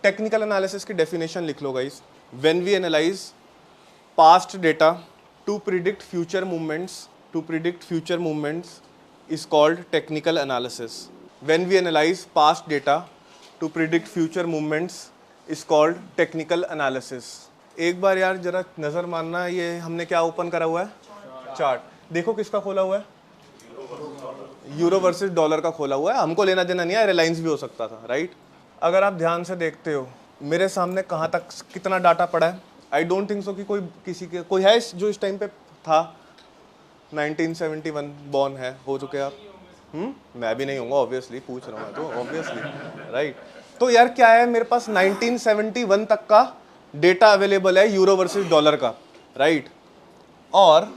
Technical analysis की definition लिख लो guys. When we analyse past data to predict future movements is called technical analysis. When we analyse past data to predict future movements is called technical analysis. एक बार यार जरा नजर मारना, ये हमने क्या ओपन करा हुआ है, चार्ट। देखो किसका खोला हुआ है, यूरो वर्सेस डॉलर का खोला हुआ है। हमको लेना देना नहीं है, रिलायंस भी हो सकता था, राइट। अगर आप ध्यान से देखते हो मेरे सामने कहाँ तक कितना डाटा पड़ा है। आई डोंट थिंक सो कि कोई है जो इस टाइम पे था। 1971 बॉर्न है, हो चुके आप। मैं भी नहीं हूँगा, ऑब्वियसली पूछ रहा हूँ तो ऑब्वियसली, राइट। तो यार क्या है, मेरे पास 1971 तक का डेटा अवेलेबल है यूरो वर्सेस डॉलर का, राइट। और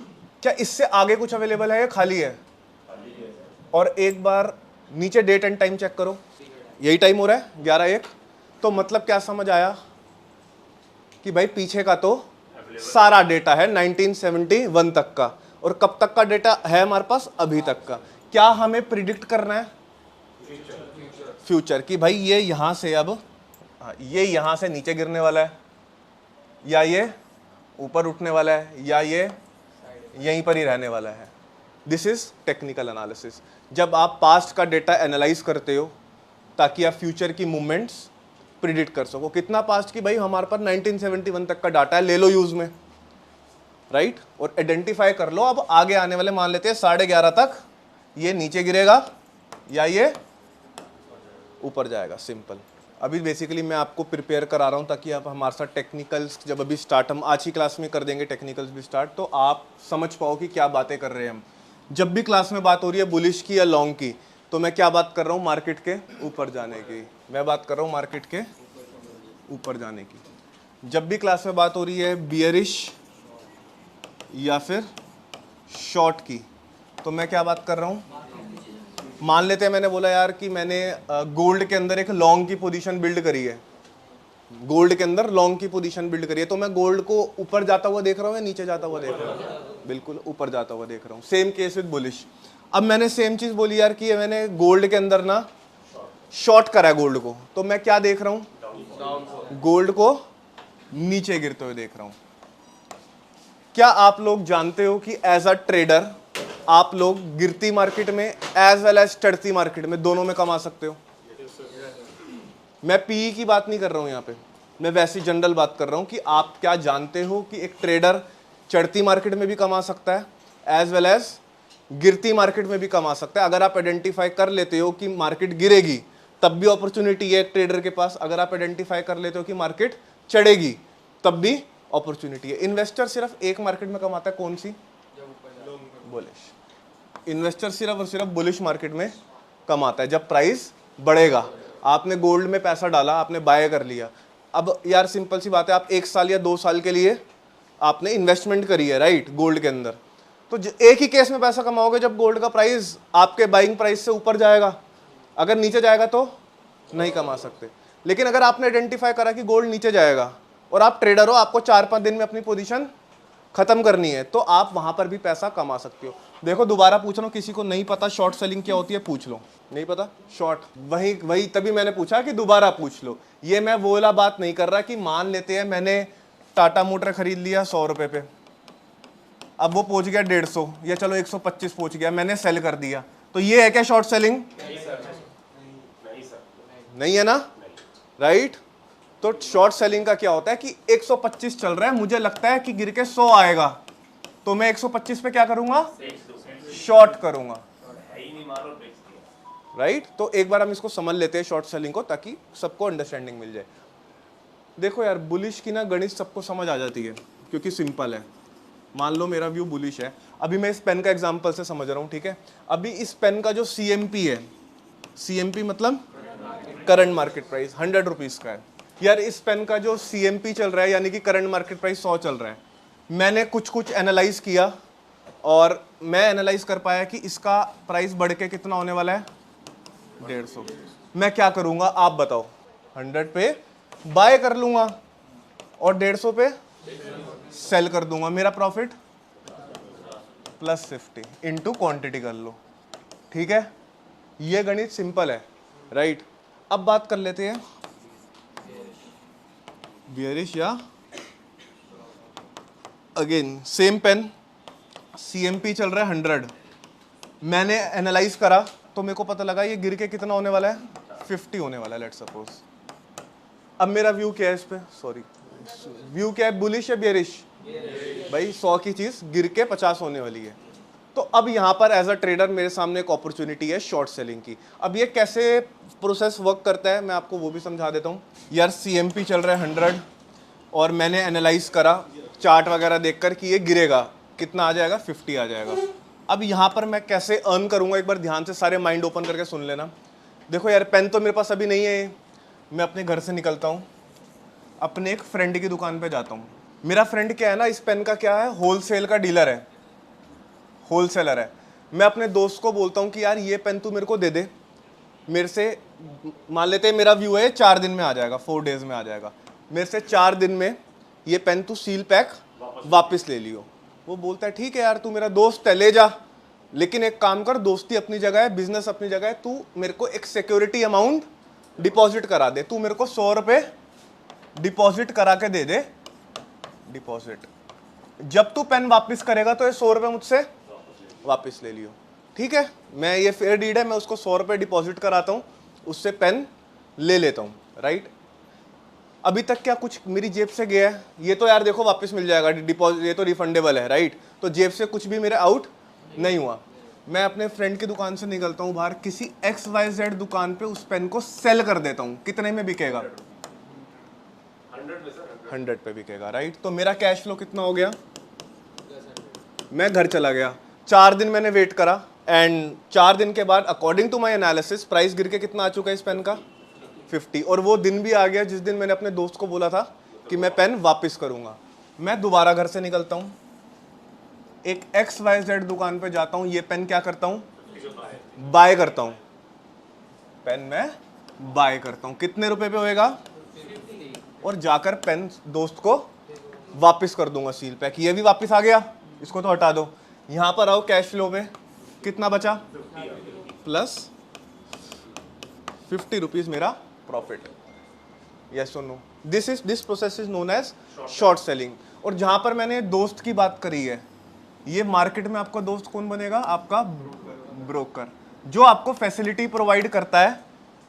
क्या इससे आगे कुछ अवेलेबल है या खाली है? और एक बार नीचे डेट एंड टाइम चेक करो, यही टाइम हो रहा है 11:01। तो मतलब क्या समझ आया कि भाई पीछे का तो सारा डेटा है 1971 तक का, और कब तक का डेटा है हमारे पास, अभी तक का। क्या हमें प्रिडिक्ट करना है फ्यूचर की भाई ये यहां से अब ये यहां से नीचे गिरने वाला है, या ये ऊपर उठने वाला है, या ये यहीं पर ही रहने वाला है। This is technical analysis. जब आप पास्ट का डेटा एनालाइज करते हो ताकि आप फ्यूचर की मूवमेंट्स प्रिडिक्ट कर सको। कितना पास्ट की भाई, हमारे पास 1971 तक का डाटा है, ले लो यूज में, राइट। और आइडेंटिफाई कर लो अब आगे आने वाले, मान लेते हैं 11:30 तक ये नीचे गिरेगा या ये ऊपर जाएगा, सिंपल। अभी बेसिकली मैं आपको प्रिपेयर करा रहा हूँ ताकि आप हमारे साथ टेक्निकल्स जब अभी स्टार्ट, हम आज ही क्लास में कर देंगे टेक्निकल्स भी स्टार्ट, तो आप समझ पाओ कि क्या बातें कर रहे हैं हम। जब भी क्लास में बात हो रही है बुलिश की या लॉन्ग की, तो मैं क्या बात कर रहा हूँ, मार्केट के ऊपर जाने की। मैं बात कर रहा हूँ मार्केट के ऊपर जाने की। जब भी क्लास में बात हो रही है बियरिश या फिर शॉर्ट की, तो मैं क्या बात कर रहा हूँ। मान लेते हैं मैंने बोला यार कि मैंने गोल्ड के अंदर एक लॉन्ग की पोजीशन बिल्ड करी है, गोल्ड के अंदर लॉन्ग की पोजीशन बिल्ड करी है, तो मैं गोल्ड को ऊपर जाता हुआ देख रहा हूँ या नीचे जाता हुआ देख रहा हूँ? बिल्कुल ऊपर जाता हुआ देख रहा हूँ। Same case with bullish. अब मैंने सेम चीज बोली यार कि मैंने गोल्ड के अंदर ना शॉर्ट करा है गोल्ड को, तो मैं क्या देख रहा हूँ, गोल्ड को नीचे गिरते हुए देख रहा हूँ। क्या आप लोग जानते हो कि एज अ ट्रेडर आप लोग गिरती मार्केट में एज वेल एज चढ़ती मार्केट में दोनों में कमा सकते हो? मैं पीई की बात नहीं कर रहा हूं यहाँ पे, मैं वैसी जनरल बात कर रहा हूं कि आप क्या जानते हो कि एक ट्रेडर चढ़ती मार्केट में भी कमा सकता है एज वेल एज गिरती मार्केट में भी कमा सकता है। अगर आप आइडेंटिफाई कर लेते हो कि मार्केट गिरेगी तब भी अपॉर्चुनिटी है एक ट्रेडर के पास, अगर आप आइडेंटिफाई कर लेते हो कि मार्केट चढ़ेगी तब भी अपॉर्चुनिटी है। इन्वेस्टर सिर्फ एक मार्केट में कमाता है, कौन सी? बुलिश। इन्वेस्टर सिर्फ और सिर्फ बुलिश मार्केट में कमाता है, जब प्राइस बढ़ेगा। आपने गोल्ड में पैसा डाला, आपने बाय कर लिया, अब यार सिंपल सी बात है, आप 1 साल या 2 साल के लिए आपने इन्वेस्टमेंट करी है, राइट, गोल्ड के अंदर, तो एक ही केस में पैसा कमाओगे जब गोल्ड का प्राइस आपके बाइंग प्राइस से ऊपर जाएगा। अगर नीचे जाएगा तो नहीं कमा सकते। लेकिन अगर आपने आइडेंटिफाई करा कि गोल्ड नीचे जाएगा और आप ट्रेडर हो, आपको 4-5 दिन में अपनी पोजीशन खत्म करनी है, तो आप वहां पर भी पैसा कमा सकते हो। देखो दोबारा पूछ रहा हूँ, किसी को नहीं पता शॉर्ट सेलिंग क्या होती है, पूछ लो। नहीं पता शॉर्ट, वही तभी मैंने पूछा कि दोबारा पूछ लो। ये मैं वो वाला बात नहीं कर रहा कि मान लेते हैं मैंने टाटा मोटर खरीद लिया 100 रुपए पे, अब वो पहुंच गया 150 या चलो 125 पहुंच गया, मैंने सेल कर दिया, तो ये है क्या शॉर्ट सेलिंग? नहीं है ना, राइट। तो शॉर्ट सेलिंग का क्या होता है कि 125 चल रहा है, मुझे लगता है कि गिर के 100 आएगा, तो मैं 125 पे क्या करूंगा, शॉर्ट करूंगा, राइट। तो एक बार हम इसको समझ लेते हैं शॉर्ट सेलिंग को, ताकि सबको अंडरस्टैंडिंग मिल जाए। देखो यार बुलिश की ना गणित सबको समझ आ जाती है क्योंकि सिंपल है। मान लो मेरा व्यू बुलिश है, अभी मैं इस पेन का एग्जांपल से समझ रहा हूं, ठीक है। अभी इस पेन का जो सीएमपी है, सीएमपी मतलब करंट मार्केट प्राइस 100 रुपीज का है। यार इस पेन का जो सीएमपी चल रहा है यानी कि करंट मार्केट प्राइस 100 चल रहा है। मैंने कुछ एनालाइज किया और मैं एनालाइज कर पाया कि इसका प्राइस बढ़ के कितना होने वाला है, 150। मैं क्या करूंगा आप बताओ, 100 पे बाय कर लूंगा और 150 पे सेल कर दूंगा, मेरा प्रॉफिट +50 इंटू क्वांटिटी कर लो, ठीक है। ये गणित सिंपल है, राइट। अब बात कर लेते हैं बियरिश या अगेन सेम पेन, CMP चल रहा है 100, मैंने एनालाइज करा तो मेरे को पता लगा ये गिर के कितना होने वाला है, 50 होने वाला है, लेट्स सपोज। अब मेरा व्यू क्या है इस पे, सॉरी, व्यू क्या है, बुलिश या बियरिश? भाई 100 की चीज गिर के 50 होने वाली है। तो अब यहाँ पर एज अ ट्रेडर मेरे सामने एक अपॉर्चुनिटी है शॉर्ट सेलिंग की। अब ये कैसे प्रोसेस वर्क करता है मैं आपको वो भी समझा देता हूँ। यार CMP चल रहा है 100 और मैंने एनालाइज करा चार्ट वगैरह देखकर कि ये गिरेगा, कितना आ जाएगा, 50 आ जाएगा। अब यहाँ पर मैं कैसे अर्न करूँगा, एक बार ध्यान से सारे माइंड ओपन करके सुन लेना। देखो यार, पेन तो मेरे पास अभी नहीं है, मैं अपने घर से निकलता हूँ, अपने एक फ्रेंड की दुकान पे जाता हूँ। मेरा फ्रेंड क्या है ना, इस पेन का क्या है, होलसेल का डीलर है, होलसेलर है। मैं अपने दोस्त को बोलता हूँ कि यार ये पेन तू मेरे को दे दे, मेरे से मान लेते हैं मेरा व्यू है 4 दिन में आ जाएगा, 4 डेज में आ जाएगा, मेरे से 4 दिन में ये पेन तू सील पैक वापस ले लियो। वो बोलता है ठीक है यार, तू मेरा दोस्त है, ले जा, लेकिन एक काम कर, दोस्ती अपनी जगह है, बिजनेस अपनी जगह है, तू मेरे को एक सिक्योरिटी अमाउंट डिपॉजिट करा दे, तू मेरे को 100 रुपये डिपॉजिट करा के दे दे, डिपॉजिट। जब तू पेन वापस करेगा तो ये 100 रुपये मुझसे वापस ले लियो, ठीक है। मैं ये फेयर डीड है, मैं उसको 100 रुपये डिपॉजिट कराता हूँ, उससे पेन ले लेता हूँ, राइट। अभी तक क्या कुछ मेरी जेब से गया है? ये तो यार देखो वापस मिल जाएगा, डिपॉजिट ये तो रिफंडेबल है, राइट। तो जेब से कुछ भी मेरे आउट नहीं हुआ। मैं अपने फ्रेंड की दुकान से निकलता हूँ बाहर, किसी XYZ दुकान पे उस पेन को सेल कर देता हूँ। कितने में बिकेगा? 100 पे बिकेगा, राइट। तो मेरा कैश फ्लो कितना हो गया? मैं घर चला गया, 4 दिन मैंने वेट करा एंड 4 दिन के बाद according to my analysis price गिर के कितना आ चुका है इस पेन का? 50। और वो दिन भी आ गया जिस दिन मैंने अपने दोस्त को बोला था कि मैं पेन वापस करूंगा। मैं दोबारा घर से निकलता हूँ, एक XYZ दुकान पे जाता हूँ, ये पेन क्या करता हूँ? बाय करता हूँ, पेन मैं बाय करता हूँ। कितने रुपए पे होएगा? और जाकर पेन दोस्त को वापस कर दूंगा सील पैक। ये भी वापस आ गया, इसको तो हटा दो। यहाँ पर आओ, कैश फ्लो में कितना बचा? प्लस 50 रुपीज मेरा profit. Yes or no? This process is known as short selling. और जहां पर मैंने दोस्त की बात करी है, ये मार्केट में आपका दोस्त कौन बनेगा? आपका ब्रोकर, जो आपको फैसिलिटी प्रोवाइड करता है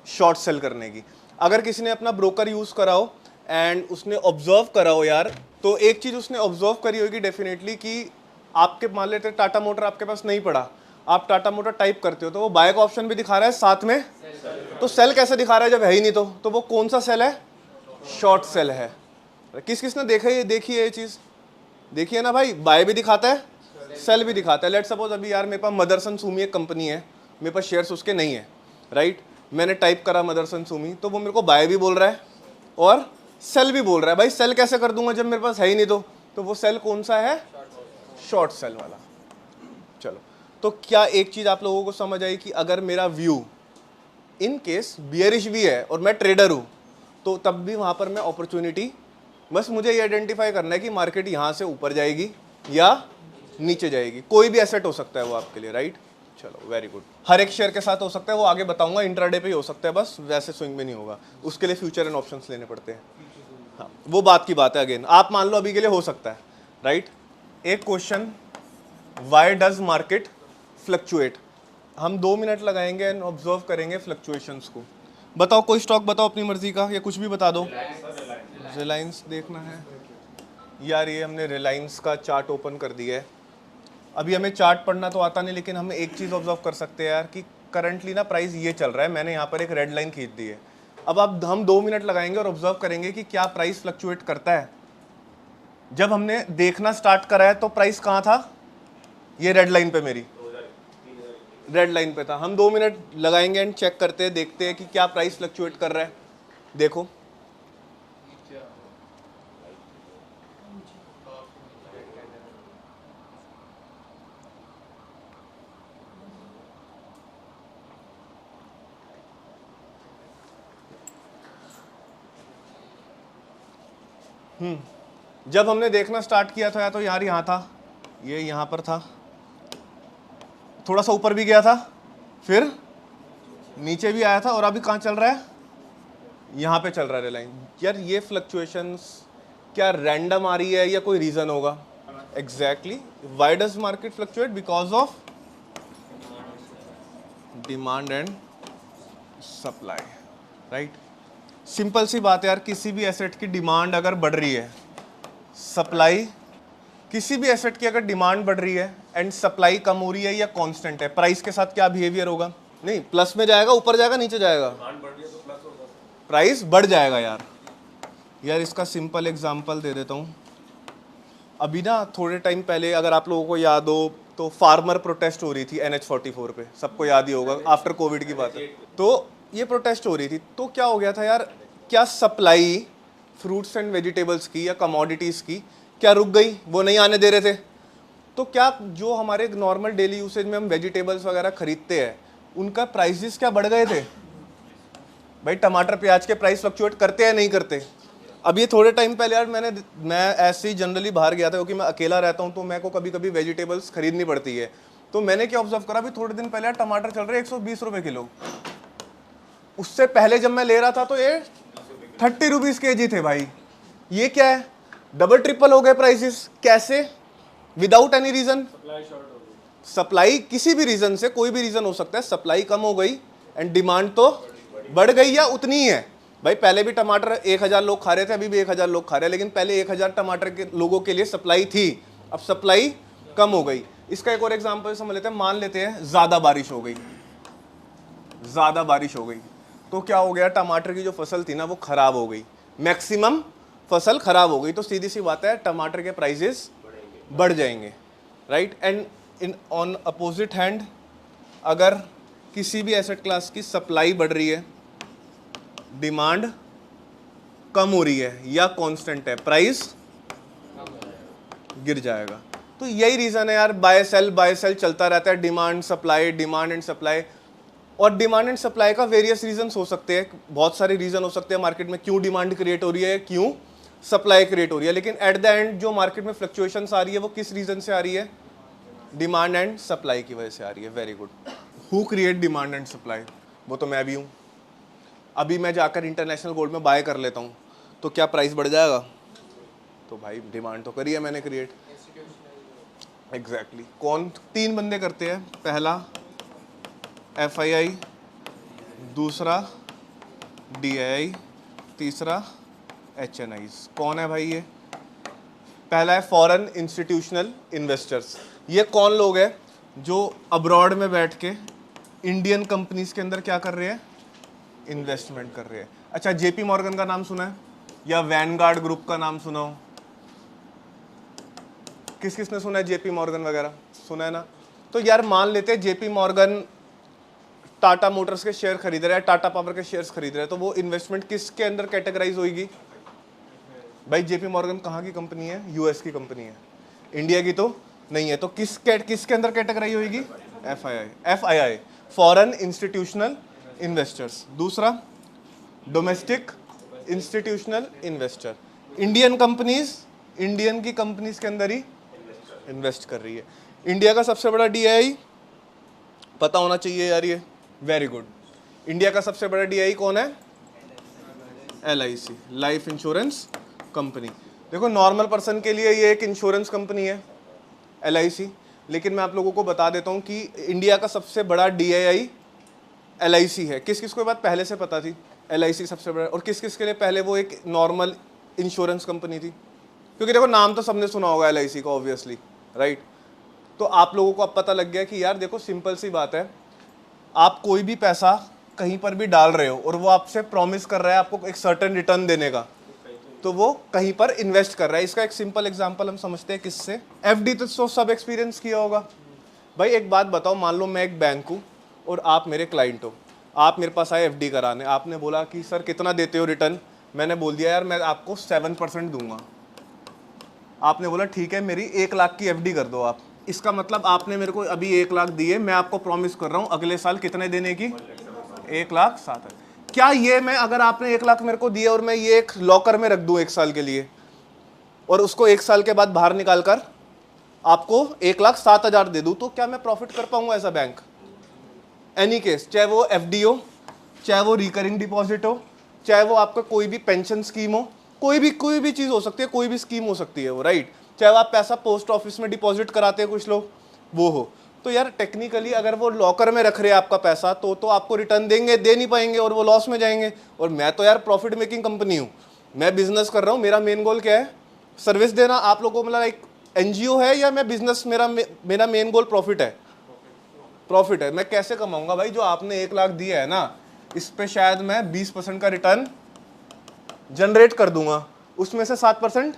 शॉर्ट सेल करने की। अगर किसी ने अपना ब्रोकर यूज करा हो एंड उसने ऑब्जर्व करा हो यार, तो एक चीज उसने ऑब्जर्व करी होगी डेफिनेटली कि आपके मान लेते टाटा मोटर आपके पास नहीं पड़ा, आप टाटा मोटर टाइप करते हो तो वो बाय का ऑप्शन भी दिखा रहा है साथ में, तो सेल कैसे दिखा रहा है जब है ही नहीं? तो वो कौन सा सेल है? शॉर्ट सेल है। किस किसने देखा ये? देखी है ये चीज? देखिए ना भाई, बाय भी दिखाता है, सेल भी दिखाता है। लेट्स सपोज अभी यार मेरे पास मदरसन सुमी एक कंपनी है, मेरे पास शेयर्स उसके नहीं है, राइट। मैंने टाइप करा मदरसन सुमी, तो वो मेरे को बाय भी बोल रहा है और सेल भी बोल रहा है। भाई सेल कैसे कर दूंगा जब मेरे पास है ही नहीं? तो वो सेल कौन सा है? शॉर्ट सेल वाला। चलो, तो क्या एक चीज आप लोगों को समझ आई कि अगर मेरा व्यू इन केस बियरिश भी है और मैं ट्रेडर हूं, तो तब भी वहां पर मैं अपॉर्चुनिटी, बस मुझे ये आइडेंटिफाई करना है कि मार्केट यहां से ऊपर जाएगी या नीचे जाएगी। कोई भी एसेट हो सकता है वो आपके लिए, राइट। चलो, वेरी गुड। हर एक शेयर के साथ हो सकता है, वो आगे बताऊंगा। इंट्राडे पे ही हो सकता है, बस वैसे स्विंग में नहीं होगा, उसके लिए फ्यूचर एंड ऑप्शंस लेने पड़ते हैं। हाँ, वो बात की बात है। अगेन आप मान लो अभी के लिए हो सकता है, राइट। एक question, why does market fluctuate? हम 2 मिनट लगाएंगे एंड ऑब्जर्व करेंगे फ्लक्चुएशंस को। बताओ, कोई स्टॉक बताओ अपनी मर्जी का, या कुछ भी बता दो। रिलायंस देखना है यार, ये हमने रिलायंस का चार्ट ओपन कर दिया है। अभी हमें चार्ट पढ़ना तो आता नहीं, लेकिन हम एक चीज़ ऑब्जर्व कर सकते हैं यार कि करंटली ना प्राइस ये चल रहा है। मैंने यहाँ पर एक रेड लाइन खींच दी है। अब हम 2 मिनट लगाएंगे और ऑब्जर्व करेंगे कि क्या प्राइस फ्लक्चुएट करता है। जब हमने देखना स्टार्ट करा है तो प्राइस कहाँ था? ये रेड लाइन पे, मेरी रेड लाइन पे था। हम 2 मिनट लगाएंगे एंड चेक करते हैं, देखते हैं कि क्या प्राइस फ्लक्चुएट कर रहा है। देखो, जब हमने देखना स्टार्ट किया था या तो यार यहाँ था, ये यहाँ पर था, थोड़ा सा ऊपर भी गया था, फिर नीचे भी आया था, और अभी कहाँ चल रहा है? यहाँ पे चल रहा है लाइन। यार ये फ्लक्चुएशंस क्या रैंडम आ रही है या कोई रीज़न होगा? Exactly, why does market fluctuate? Because of demand and supply, right. Simple सी बात है यार, किसी भी एसेट की डिमांड अगर बढ़ रही है, सप्लाई, किसी भी एसेट की अगर डिमांड बढ़ रही है एंड सप्लाई कम हो रही है या कांस्टेंट है, प्राइस के साथ क्या बिहेवियर होगा? नहीं, प्लस में जाएगा, ऊपर जाएगा, नीचे जाएगा? प्राइस बढ़ जाएगा यार। यार इसका सिंपल एग्जांपल दे देता हूँ। अभी ना थोड़े टाइम पहले, अगर आप लोगों को याद हो तो फार्मर प्रोटेस्ट हो रही थी NH44 पे, सबको याद ही होगा, आफ्टर कोविड की बात है। तो ये प्रोटेस्ट हो रही थी, तो क्या हो गया था यार, क्या सप्लाई फ्रूट्स एंड वेजिटेबल्स की या कमोडिटीज़ की क्या रुक गई? वो नहीं आने दे रहे थे। तो क्या जो हमारे नॉर्मल डेली यूसेज में हम वेजिटेबल्स वगैरह खरीदते हैं, उनका प्राइसेस क्या बढ़ गए थे? भाई टमाटर प्याज के प्राइस फ्लक्चुएट करते हैं नहीं करते? अब ये थोड़े टाइम पहले यार मैं ऐसे ही जनरली बाहर गया था, क्योंकि मैं अकेला रहता हूँ तो मेरे को कभी कभी वेजिटेबल्स खरीदनी पड़ती है। तो मैंने क्या ऑब्जर्व करा, अभी थोड़े दिन पहले यार टमाटर चल रहे 120 रुपये किलो। उससे पहले जब मैं ले रहा था तो ये 30 रुपीज़ kg थे भाई। ये क्या है? डबल ट्रिपल हो गए प्राइसेस। कैसे? Without any reason. सप्लाई किसी भी रीजन से, कोई भी रीजन हो सकता है, सप्लाई कम हो गई एंड डिमांड तो बढ़ गई या उतनी ही है। भाई पहले भी टमाटर 1000 लोग खा रहे थे, अभी भी 1000 लोग खा रहे हैं, लेकिन पहले 1000 टमाटर के लोगों के लिए सप्लाई थी, अब सप्लाई कम हो गई। इसका एक और एग्जांपल समझ लेते हैं। मान लेते हैं ज़्यादा बारिश हो गई, ज़्यादा बारिश हो गई तो क्या हो गया, टमाटर की जो फसल थी ना वो ख़राब हो गई, मैक्सिमम फसल ख़राब हो गई। तो सीधी सी बात है, टमाटर के प्राइजेस बढ़ जाएंगे, right. And in on opposite hand, अगर किसी भी एसेट क्लास की सप्लाई बढ़ रही है, डिमांड कम हो रही है या कांस्टेंट है, प्राइस गिर जाएगा। तो यही रीज़न है यार, बाय सेल चलता रहता है, demand supply, demand and supply. और डिमांड एंड सप्लाई का वेरियस रीजंस हो सकते हैं, बहुत सारे रीज़न हो सकते हैं मार्केट में, क्यों डिमांड क्रिएट हो रही है, क्यों सप्लाई क्रिएट हो रही है। लेकिन एट द एंड जो मार्केट में फ्लक्चुएशंस आ रही है वो किस रीज़न से आ रही है? डिमांड एंड सप्लाई की वजह से आ रही है। Very good. Who create demand and supply? वो तो मैं भी हूँ। अभी मैं जाकर इंटरनेशनल गोल्ड में बाय कर लेता हूँ तो क्या प्राइस बढ़ जाएगा? तो भाई डिमांड तो करी है मैंने क्रिएट। एग्जैक्टली। कौन? 3 बंदे करते हैं। पहला FII, दूसरा DII, तीसरा HNIs। कौन है भाई ये? पहला है फॉरेन इंस्टीट्यूशनल इन्वेस्टर्स। ये कौन लोग हैं जो अब्रॉड में बैठ के इंडियन कंपनीज के अंदर क्या कर रहे हैं? इन्वेस्टमेंट कर रहे हैं। अच्छा, JP मॉर्गन का नाम सुना है या वैनगार्ड ग्रुप का नाम सुना हो? किस किसने सुना है? JP मॉर्गन वगैरह सुना है ना? तो यार मान लेते हैं JP मॉर्गन टाटा मोटर्स के शेयर खरीद रहा है, टाटा पावर के शेयर्स खरीद रहा है, तो वो इन्वेस्टमेंट किसके अंदर कैटेगराइज होगी? भाई JP मॉर्गन कहाँ की कंपनी है? US की कंपनी है, इंडिया की तो नहीं है। तो किसके अंदर कैटेगराइज होगी? FII, foreign institutional investors. दूसरा domestic institutional investor. Indian companies, Indian की कंपनीज के अंदर ही इन्वेस्ट कर रही है। इंडिया का सबसे बड़ा DII पता होना चाहिए यार ये। Very good. इंडिया का सबसे बड़ा DII कौन है? LIC, life insurance company. देखो नॉर्मल पर्सन के लिए ये एक इंश्योरेंस कंपनी है LIC, लेकिन मैं आप लोगों को बता देता हूँ कि इंडिया का सबसे बड़ा DII LIC है। किस किस को बात पहले से पता थी? LIC सबसे बड़ा। और किस किस के लिए पहले वो एक नॉर्मल इंश्योरेंस कंपनी थी? क्योंकि देखो नाम तो सबने सुना होगा LIC का, ऑब्वियसली, राइट। तो आप लोगों को अब पता लग गया कि यार देखो सिंपल सी बात है, आप कोई भी पैसा कहीं पर भी डाल रहे हो और वो आपसे प्रॉमिस कर रहा है आपको एक सर्टेन रिटर्न देने का, तो वो कहीं पर इन्वेस्ट कर रहा है। इसका एक सिंपल एग्जांपल हम समझते हैं किससे? FD तो सब एक्सपीरियंस किया होगा। भाई एक बात बताओ, मान लो मैं एक बैंक हूँ और आप मेरे क्लाइंट हो, आप मेरे पास आए FD कराने, आपने बोला कि सर कितना देते हो रिटर्न? मैंने बोल दिया यार मैं आपको 7% दूंगा। आपने बोला ठीक है, मेरी 1 लाख की FD कर दो आप। इसका मतलब आपने मेरे को अभी 1 लाख दिए, मैं आपको प्रॉमिस कर रहा हूँ अगले साल कितने देने की? 1,07,000। क्या ये मैं, अगर आपने 1 लाख मेरे को दिए और मैं ये एक लॉकर में रख दूं 1 साल के लिए और उसको 1 साल के बाद बाहर निकाल कर आपको 1,07,000 दे दूं, तो क्या मैं प्रॉफिट कर पाऊंगा as a bank? Any case, चाहे वो FD हो, चाहे वो रिकरिंग डिपॉजिट हो, चाहे वो आपका कोई भी पेंशन स्कीम हो, कोई भी चीज़ हो सकती है, कोई भी स्कीम हो सकती है वो, राइट। चाहे वो आप पैसा पोस्ट ऑफिस में डिपॉजिट कराते हैं कुछ लोग, वो हो। तो यार टेक्निकली अगर वो लॉकर में रख रहे हैं आपका पैसा तो आपको रिटर्न देंगे, दे नहीं पाएंगे और वो लॉस में जाएंगे। और मैं तो यार प्रॉफिट मेकिंग कंपनी हूँ, मैं बिजनेस कर रहा हूँ, मेरा मेन गोल क्या है, सर्विस देना आप लोगों को। मतलब एक एनजीओ है या मैं बिजनेस, मेरा मेन गोल प्रॉफिट है, प्रॉफिट है। मैं कैसे कमाऊंगा भाई? जो आपने 1 लाख दिया है ना, इस पे शायद मैं 20% का रिटर्न जनरेट कर दूंगा, उसमें से 7%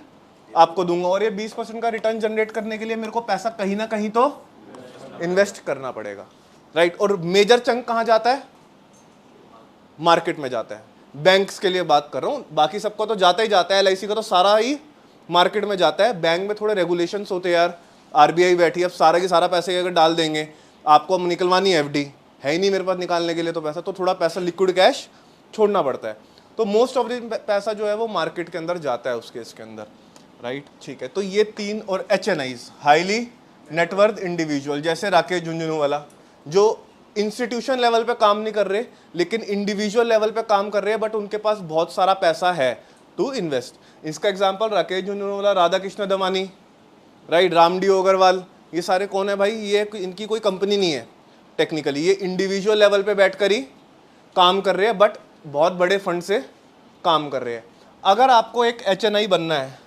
आपको दूंगा। और ये 20% का रिटर्न जनरेट करने के लिए मेरे को पैसा कहीं ना कहीं तो इन्वेस्ट करना पड़ेगा, राइट। और मेजर चंक कहाँ जाता है? मार्केट में जाता है। बैंक्स के लिए बात कर रहा हूँ, बाकी सबको तो जाता ही जाता है, एलआईसी का तो सारा ही मार्केट में जाता है। बैंक में थोड़े रेगुलेशंस होते हैं यार, आरबीआई बैठी है, अब सारा की सारा पैसे अगर डाल देंगे, आपको अब निकलवानी है एफडी है ही नहीं मेरे पास निकालने के लिए तो पैसा, तो थोड़ा पैसा लिक्विड कैश छोड़ना पड़ता है। तो मोस्ट ऑफ द पैसा जो है वो मार्केट के अंदर जाता है उस केस के अंदर, राइट। ठीक है, तो ये 3। और HNIs, हाईली नेटवर्थ इंडिविजुअल, जैसे राकेश झुंझुनूवाला, जो इंस्टीट्यूशन लेवल पे काम नहीं कर रहे लेकिन इंडिविजुअल लेवल पे काम कर रहे हैं, बट उनके पास बहुत सारा पैसा है टू इन्वेस्ट। इसका एग्जांपल राकेश झुंझुनूवाला, राधा कृष्ण दमानी, राइट, रामडीओ अग्रवाल, ये सारे कौन है भाई? ये इनकी कोई कंपनी नहीं है टेक्निकली, ये इंडिविजुअल लेवल पे बैठकर ही काम कर रहे हैं, बट बहुत बड़े फंड से काम कर रहे हैं। अगर आपको एक HNI बनना है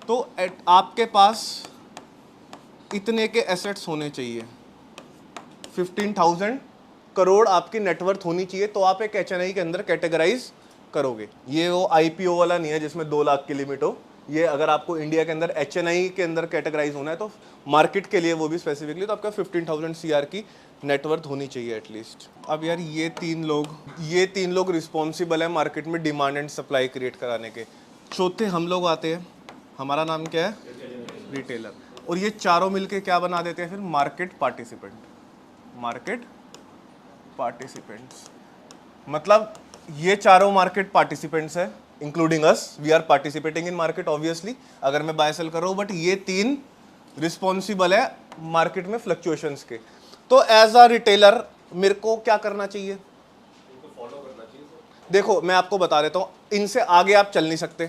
तो आपके पास इतने के एसेट्स होने चाहिए, 15,000 करोड़ आपकी नेटवर्थ होनी चाहिए, तो आप एक HNI के अंदर कैटेगराइज करोगे। ये वो IPO वाला नहीं है जिसमें 2 लाख की लिमिट हो। ये अगर आपको इंडिया के अंदर HNI के अंदर कैटेगराइज होना है तो मार्केट के लिए वो भी स्पेसिफिकली, तो आपका 15,000 CR की नेटवर्थ होनी चाहिए एटलीस्ट। अब यार ये तीन लोग रिस्पॉन्सिबल है मार्केट में डिमांड एंड सप्लाई क्रिएट कराने के। चौथे हम लोग आते हैं, हमारा नाम क्या है? रिटेलर। और ये चारों मिलके क्या बना देते हैं फिर? Market participants. मतलब ये चारों मार्केट पार्टिसिपेंट्स है, including us, we are participating in market obviously, अगर मैं बाय सेल कर रहा हूँ, बट ये 3 रिस्पॉन्सिबल है मार्केट में फ्लक्चुएशंस के। तो एज अ रिटेलर मेरे को क्या करना चाहिए? फॉलो करना चाहिए। देखो मैं आपको बता देता हूँ, इनसे आगे आप चल नहीं सकते,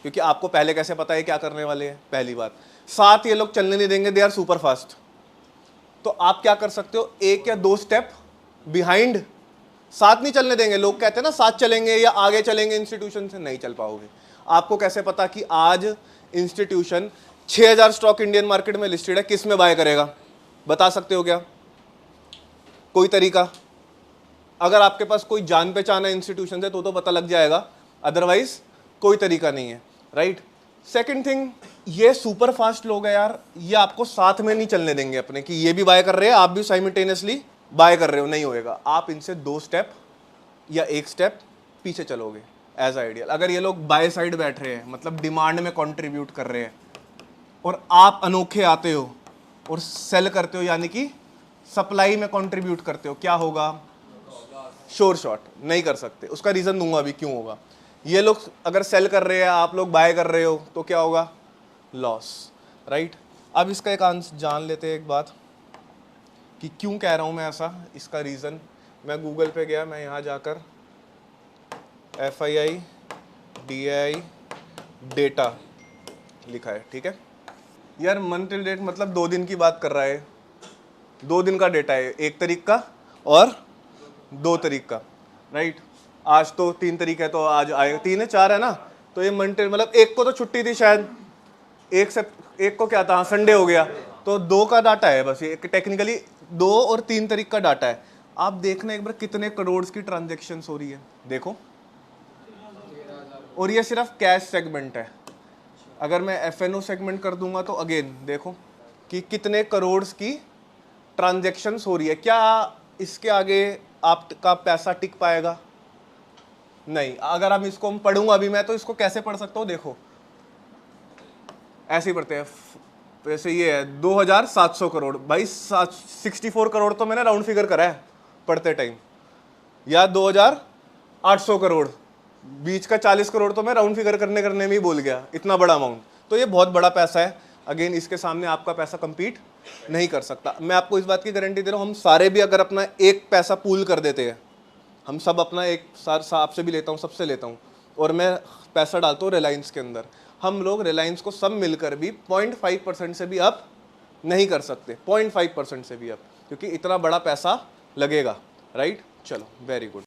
क्योंकि आपको पहले कैसे पता है क्या करने वाले हैं? पहली बात, साथ ये लोग चलने नहीं देंगे, दे आर सुपर फास्ट। तो आप क्या कर सकते हो? 1 या 2 स्टेप बिहाइंड, साथ नहीं चलने देंगे। लोग कहते हैं ना साथ चलेंगे या आगे चलेंगे, इंस्टीट्यूशन से नहीं चल पाओगे। आपको कैसे पता कि आज इंस्टीट्यूशन 6000 स्टॉक इंडियन मार्केट में लिस्टेड है, किस में बाय करेगा? बता सकते हो क्या कोई तरीका? अगर आपके पास कोई जान पहचान है इंस्टीट्यूशन से तो पता लग जाएगा, अदरवाइज कोई तरीका नहीं है, राइट। सेकंड थिंग, ये सुपर फास्ट लोग हैं यार, ये आपको साथ में नहीं चलने देंगे अपने, कि ये भी बाय कर रहे हैं आप भी साइमल्टेनियसली बाय कर रहे हो, नहीं होएगा। आप इनसे 2 स्टेप या 1 स्टेप पीछे चलोगे एज आइडियल। अगर ये लोग बाय साइड बैठ रहे हैं, मतलब डिमांड में कंट्रीब्यूट कर रहे हैं, और आप अनोखे आते हो और सेल करते हो, यानी कि सप्लाई में कंट्रीब्यूट करते हो, क्या होगा? श्योर शॉट नहीं कर सकते। उसका रीज़न दूंगा अभी क्यों होगा। ये लोग अगर सेल कर रहे हैं, आप लोग बाय कर रहे हो, तो क्या होगा? Loss, right. अब इसका एक आंसर जान लेते हैं, एक बात कि क्यों कह रहा हूँ मैं ऐसा। इसका रीज़न, मैं गूगल पे गया, मैं यहाँ जाकर FII DAI डेटा लिखा है, ठीक है यार। मंथ टिल डेट मतलब 2 दिन की बात कर रहा है, 2 दिन का डेटा है, 1 तारीख का और 2 तारीख का, राइट। आज तो 3 तारीख है, तो आज आएगा 3 है, 4 है ना, तो ये मंथ टिल मतलब 1 को तो छुट्टी थी शायद, 1 को क्या था, संडे हो गया, तो 2 का डाटा है बस, ये टेक्निकली 2 और 3 तारीख का डाटा है। आप देखना एक बार कितने करोड़ की ट्रांजेक्शन हो रही है, देखो। और ये सिर्फ कैश सेगमेंट है। अगर मैं FNO सेगमेंट कर दूंगा तो अगेन देखो कि कितने करोड़ की ट्रांजेक्शन्स हो रही है। क्या इसके आगे आपका पैसा टिक पाएगा? नहीं। अगर हम इसको पढ़ूंगा अभी मैं, तो इसको कैसे पढ़ सकता हूँ? देखो ऐसे ही पढ़ते हैं, वैसे ये है 2700 करोड़ भाई, 64 करोड़ तो मैंने राउंड फिगर करा है पढ़ते टाइम, या 2800 करोड़, बीच का 40 करोड़ तो मैं राउंड फिगर करने में ही बोल गया, इतना बड़ा अमाउंट। तो ये बहुत बड़ा पैसा है, अगेन इसके सामने आपका पैसा compete नहीं कर सकता। मैं आपको इस बात की गारंटी दे रहा हूँ, हम सारे भी अगर अपना एक पैसा पूल कर देते हैं, हम सब अपना एक आपसे भी लेता हूँ, सबसे लेता हूँ, और मैं पैसा डालता हूँ रिलायंस के अंदर। हम लोग रिलायंस को सब मिलकर भी 0.5% से भी अप नहीं कर सकते, 0.5% से भी अप, क्योंकि इतना बड़ा पैसा लगेगा, राइट। चलो, वेरी गुड।